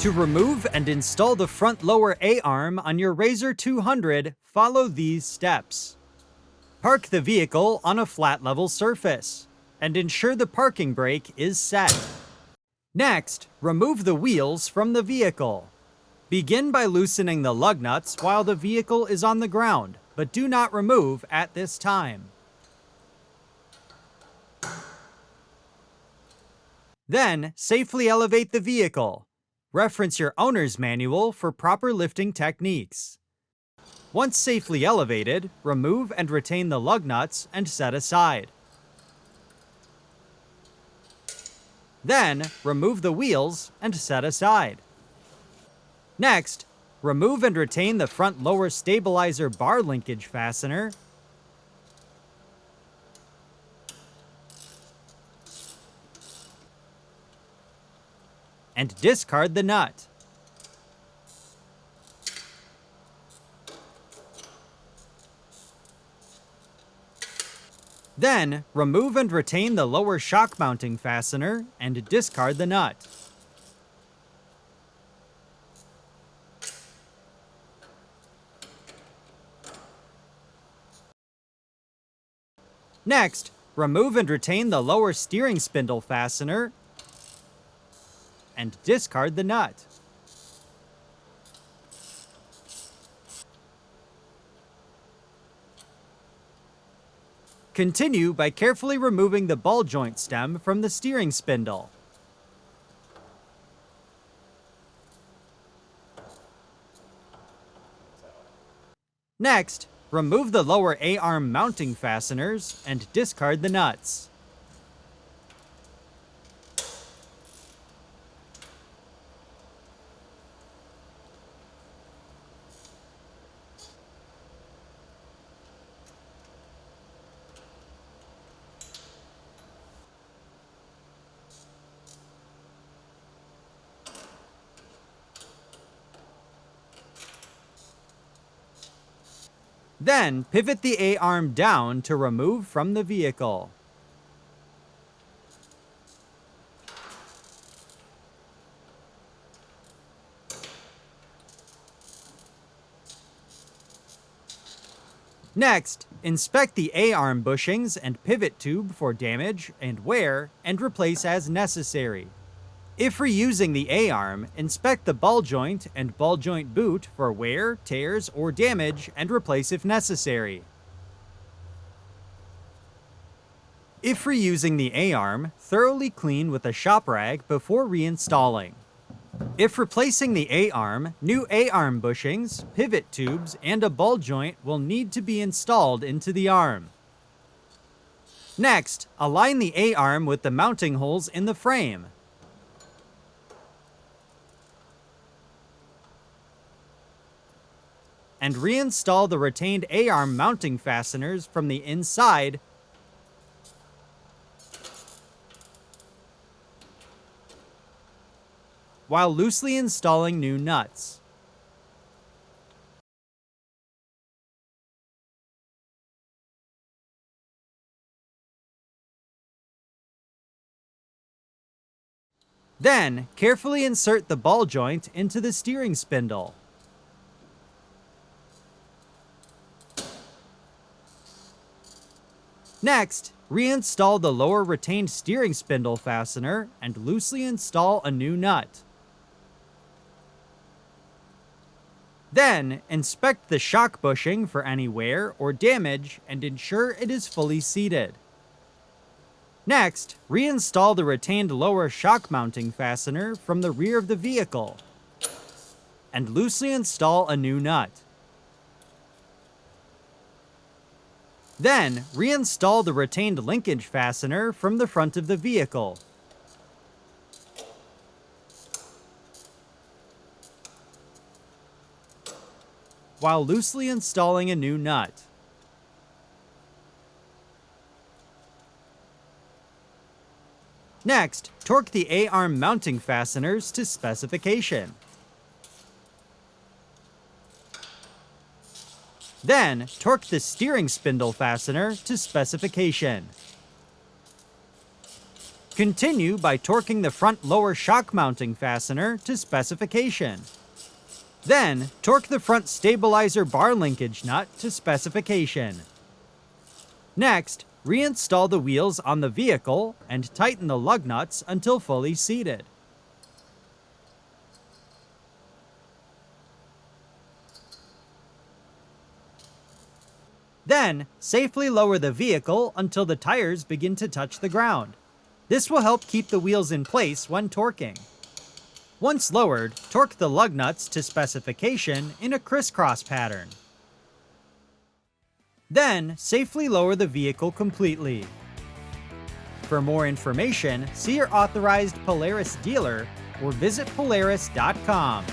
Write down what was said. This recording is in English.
To remove and install the front lower A-arm on your RZR 200, follow these steps. Park the vehicle on a flat level surface, and ensure the parking brake is set. Next, remove the wheels from the vehicle. Begin by loosening the lug nuts while the vehicle is on the ground, but do not remove at this time. Then, safely elevate the vehicle. Reference your owner's manual for proper lifting techniques. Once safely elevated, remove and retain the lug nuts and set aside. Then, remove the wheels and set aside. Next, remove and retain the front lower stabilizer bar linkage fastener, and discard the nut. Then, remove and retain the lower shock mounting fastener and discard the nut. Next, remove and retain the lower steering spindle fastener and discard the nut. Continue by carefully removing the ball joint stem from the steering spindle. Next, remove the lower A-arm mounting fasteners and discard the nuts. Then, pivot the A-arm down to remove from the vehicle. Next, inspect the A-arm bushings and pivot tube for damage and wear, and replace as necessary. If reusing the A-arm, inspect the ball joint and ball joint boot for wear, tears, or damage, and replace if necessary. If reusing the A-arm, thoroughly clean with a shop rag before reinstalling. If replacing the A-arm, new A-arm bushings, pivot tubes, and a ball joint will need to be installed into the arm. Next, align the A-arm with the mounting holes in the frame. And reinstall the retained A-arm mounting fasteners from the inside while loosely installing new nuts. Then, carefully insert the ball joint into the steering spindle. Next, reinstall the lower retained steering spindle fastener and loosely install a new nut. Then, inspect the shock bushing for any wear or damage and ensure it is fully seated. Next, reinstall the retained lower shock mounting fastener from the rear of the vehicle and loosely install a new nut. Then, reinstall the retained linkage fastener from the front of the vehicle. While loosely installing a new nut. Next, torque the A-arm mounting fasteners to specification. Then, torque the steering spindle fastener to specification. Continue by torquing the front lower shock mounting fastener to specification. Then, torque the front stabilizer bar linkage nut to specification. Next, reinstall the wheels on the vehicle and tighten the lug nuts until fully seated. Then, safely lower the vehicle until the tires begin to touch the ground. This will help keep the wheels in place when torquing. Once lowered, torque the lug nuts to specification in a crisscross pattern. Then, safely lower the vehicle completely. For more information, see your authorized Polaris dealer or visit Polaris.com.